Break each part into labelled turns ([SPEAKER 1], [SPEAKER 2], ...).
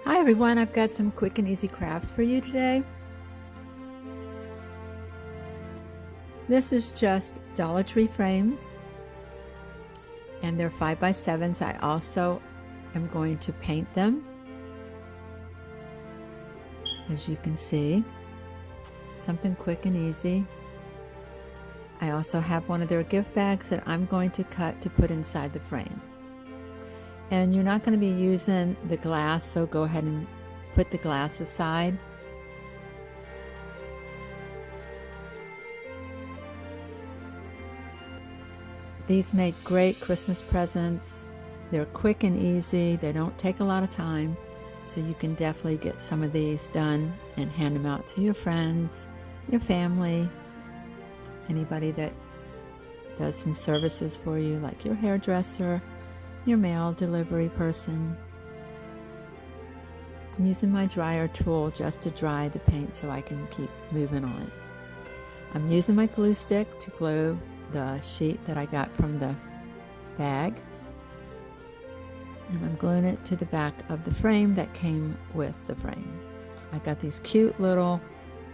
[SPEAKER 1] Hi everyone, I've got some quick and easy crafts for you today. This is just Dollar Tree frames and they're 5x7s. I also am going to paint them. As you can see, something quick and easy. I also have one of their gift bags that I'm going to cut to put inside the frame. And you're not going to be using the glass, so go ahead and put the glass aside. These make great Christmas presents. They're quick and easy. They don't take a lot of time. So you can definitely get some of these done and hand them out to your friends, your family, anybody that does some services for you, like your hairdresser, your mail delivery person. I'm using my dryer tool just to dry the paint so I can keep moving on. I'm using my glue stick to glue the sheet that I got from the bag. And I'm gluing it to the back of the frame that came with the frame. I got these cute little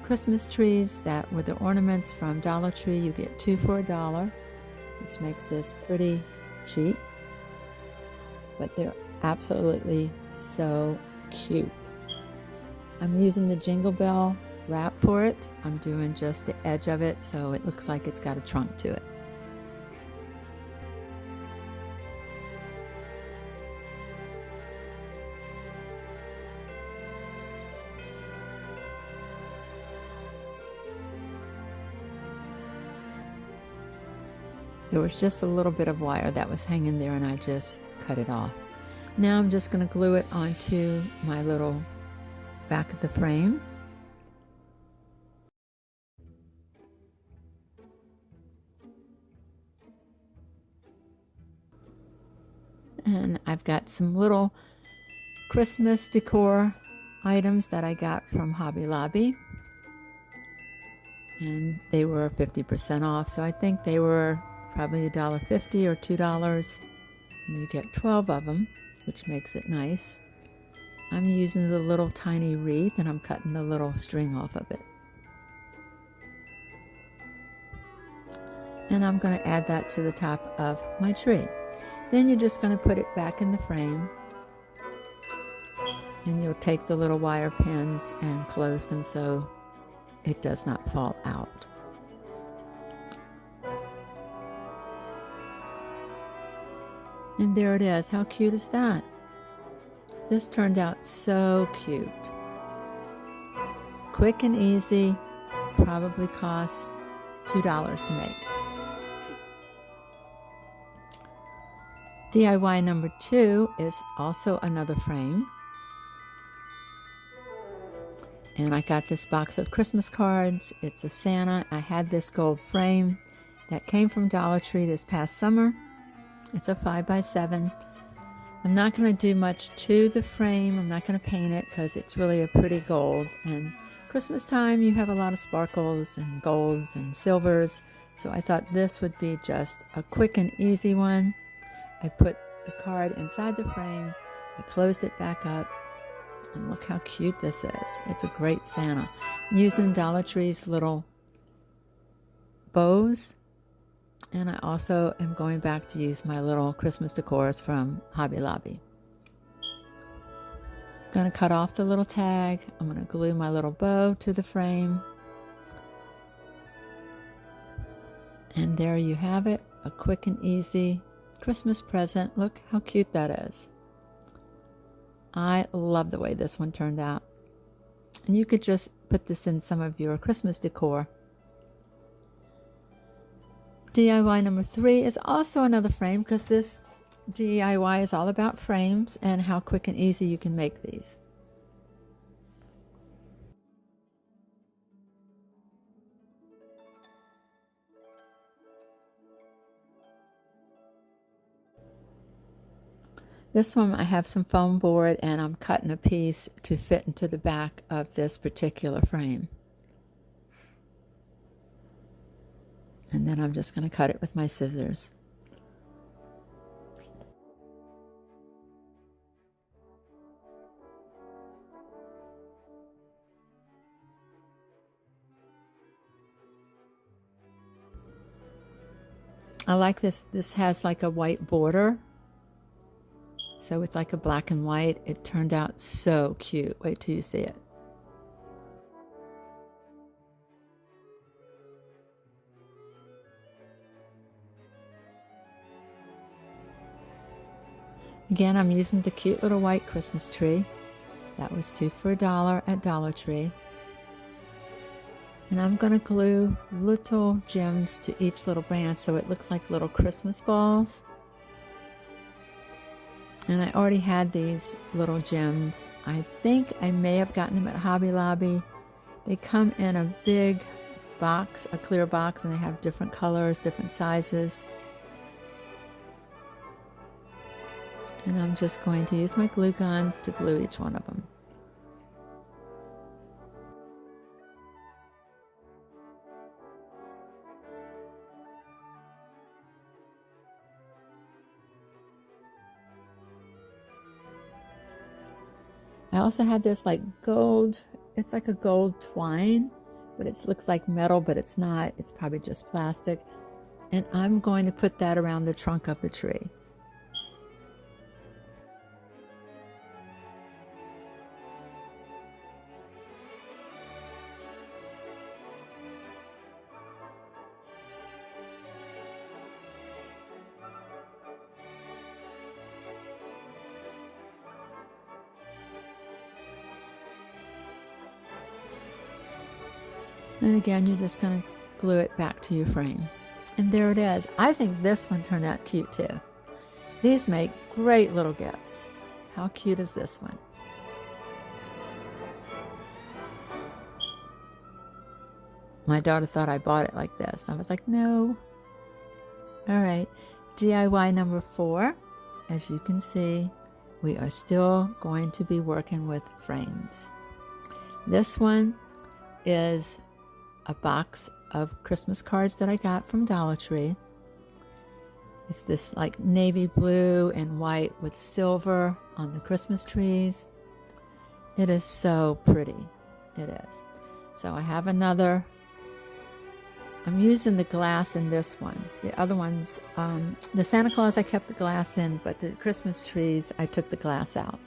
[SPEAKER 1] Christmas trees that were the ornaments from Dollar Tree. You get 2 for $1, which makes this pretty cheap. But they're absolutely so cute. I'm using the Jingle Bell wrap for it. I'm doing just the edge of it so it looks like it's got a trunk to it. There was just a little bit of wire that was hanging there and I just cut it off. Now I'm just going to glue it onto my little back of the frame. And I've got some little Christmas decor items that I got from Hobby Lobby. And they were 50% off, so I think they were probably $1.50 or $2. And you get 12 of them, which makes it nice. I'm using the little tiny wreath and I'm cutting the little string off of it. And I'm going to add that to the top of my tree. Then you're just going to put it back in the frame. And you'll take the little wire pins and close them so it does not fall out. And there it is. How cute is that? This turned out so cute. Quick and easy. Probably cost $2 to make. DIY number 2 is also another frame. And I got this box of Christmas cards. It's a Santa. I had this gold frame that came from Dollar Tree this past summer. It's a 5x7. I'm not going to do much to the frame. I'm not going to paint it because it's really a pretty gold. And Christmas time, you have a lot of sparkles and golds and silvers. So I thought this would be just a quick and easy one. I put the card inside the frame. I closed it back up. And look how cute this is. It's a great Santa. I'm using Dollar Tree's little bows. And I also am going back to use my little Christmas decors from Hobby Lobby. I'm going to cut off the little tag. I'm going to glue my little bow to the frame. And there you have it. A quick and easy Christmas present. Look how cute that is. I love the way this one turned out. And you could just put this in some of your Christmas decor. DIY number 3 is also another frame because this DIY is all about frames and how quick and easy you can make these. This one I have some foam board and I'm cutting a piece to fit into the back of this particular frame. And then I'm just going to cut it with my scissors. I like this. This has like a white border. So it's like a black and white. It turned out so cute. Wait till you see it. Again, I'm using the cute little white Christmas tree. That was 2 for $1 at Dollar Tree. And I'm going to glue little gems to each little branch so it looks like little Christmas balls. And I already had these little gems. I think I may have gotten them at Hobby Lobby. They come in a big box, a clear box, and they have different colors, different sizes. And I'm just going to use my glue gun to glue each one of them. I also had this like gold, it's like a gold twine, but it looks like metal, but it's not. It's probably just plastic. And I'm going to put that around the trunk of the tree. And again, you're just going to glue it back to your frame. And there it is. I think this one turned out cute too. These make great little gifts. How cute is this one? My daughter thought I bought it like this. I was like, no. All right, DIY number 4. As you can see, we are still going to be working with frames. This one is a box of Christmas cards that I got from Dollar Tree. It's this like navy blue and white with silver on the Christmas trees. It is so pretty. It is. So I have another. I'm using the glass in this one. The other ones, the Santa Claus I kept the glass in, but the Christmas trees I took the glass out.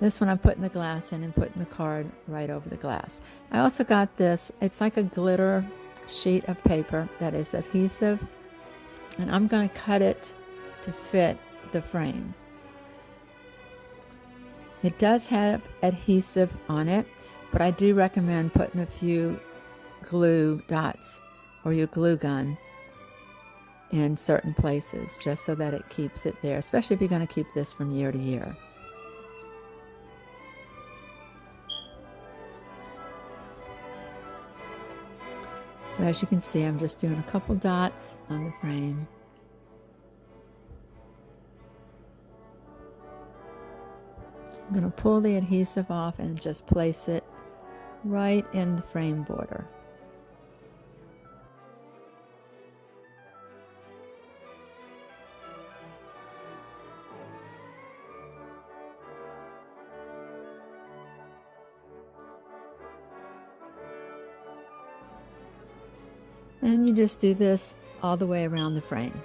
[SPEAKER 1] This one I'm putting the glass in and putting the card right over the glass. I also got this, it's like a glitter sheet of paper that is adhesive, and I'm going to cut it to fit the frame. It does have adhesive on it, but I do recommend putting a few glue dots or your glue gun in certain places just so that it keeps it there, especially if you're going to keep this from year to year. So as you can see, I'm just doing a couple dots on the frame. I'm going to pull the adhesive off and just place it right in the frame border. And you just do this all the way around the frame.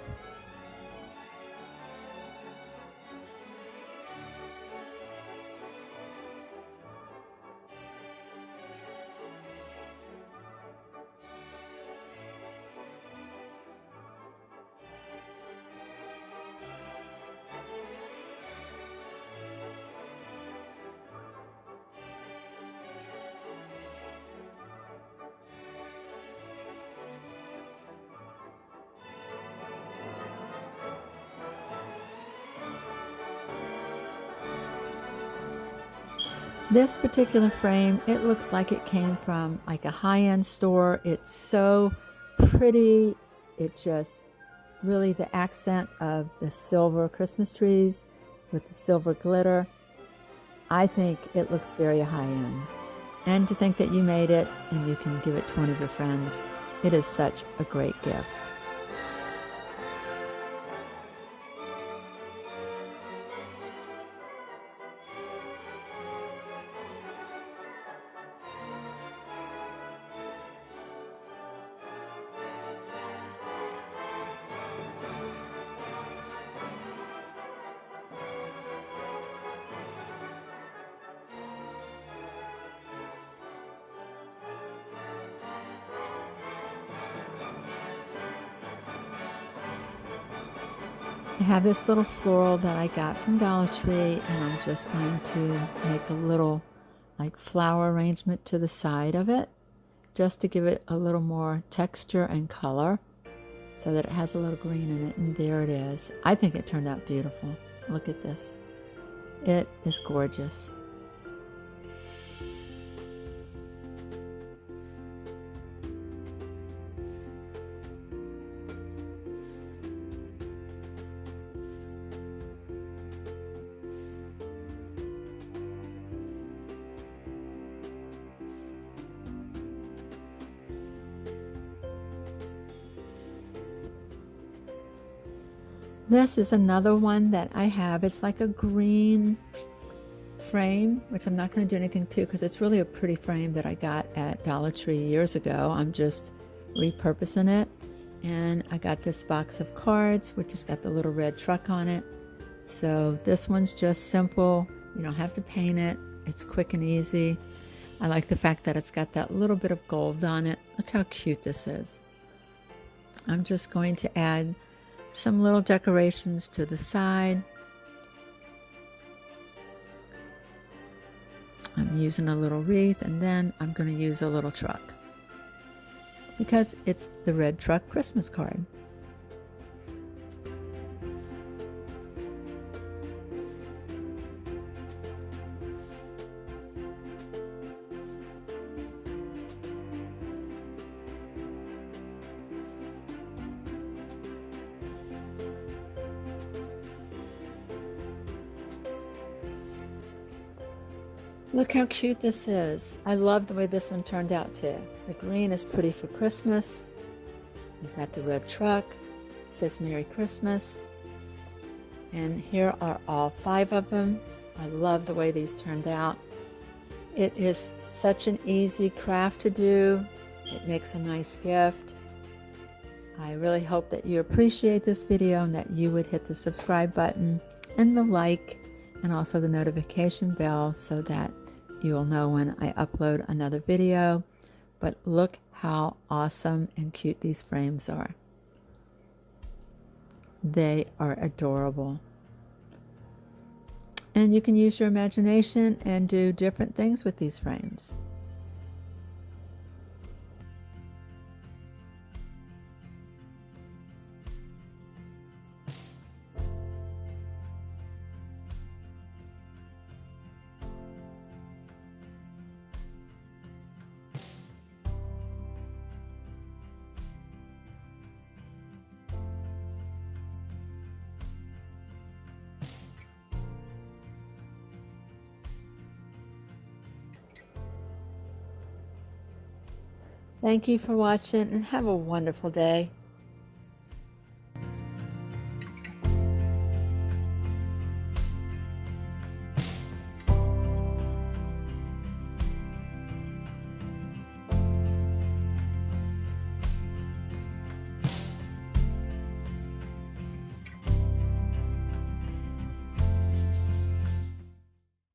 [SPEAKER 1] This particular frame, it looks like it came from like a high-end store. It's so pretty. It just really, the accent of the silver Christmas trees with the silver glitter. I think it looks very high-end. And to think that you made it and you can give it to one of your friends, it is such a great gift. I have this little floral that I got from Dollar Tree, and I'm just going to make a little like flower arrangement to the side of it, just to give it a little more texture and color, so that it has a little green in it. And there it is. I think it turned out beautiful. Look at this. It is gorgeous. This is another one that I have. It's like a green frame, which I'm not going to do anything to because it's really a pretty frame that I got at Dollar Tree years ago. I'm just repurposing it. And I got this box of cards, which has got the little red truck on it. So this one's just simple. You don't have to paint it. It's quick and easy. I like the fact that it's got that little bit of gold on it. Look how cute this is. I'm just going to add some little decorations to the side. I'm using a little wreath, and then I'm going to use a little truck because it's the red truck Christmas card. Look how cute this is. I love the way this one turned out too. The green is pretty for Christmas. You've got the red truck. It says Merry Christmas. And here are all 5 of them. I love the way these turned out. It is such an easy craft to do. It makes a nice gift. I really hope that you appreciate this video and that you would hit the subscribe button and the like and also the notification bell so that you will know when I upload another video. But look how awesome and cute these frames are. They are adorable. And you can use your imagination and do different things with these frames. Thank you for watching and have a wonderful day.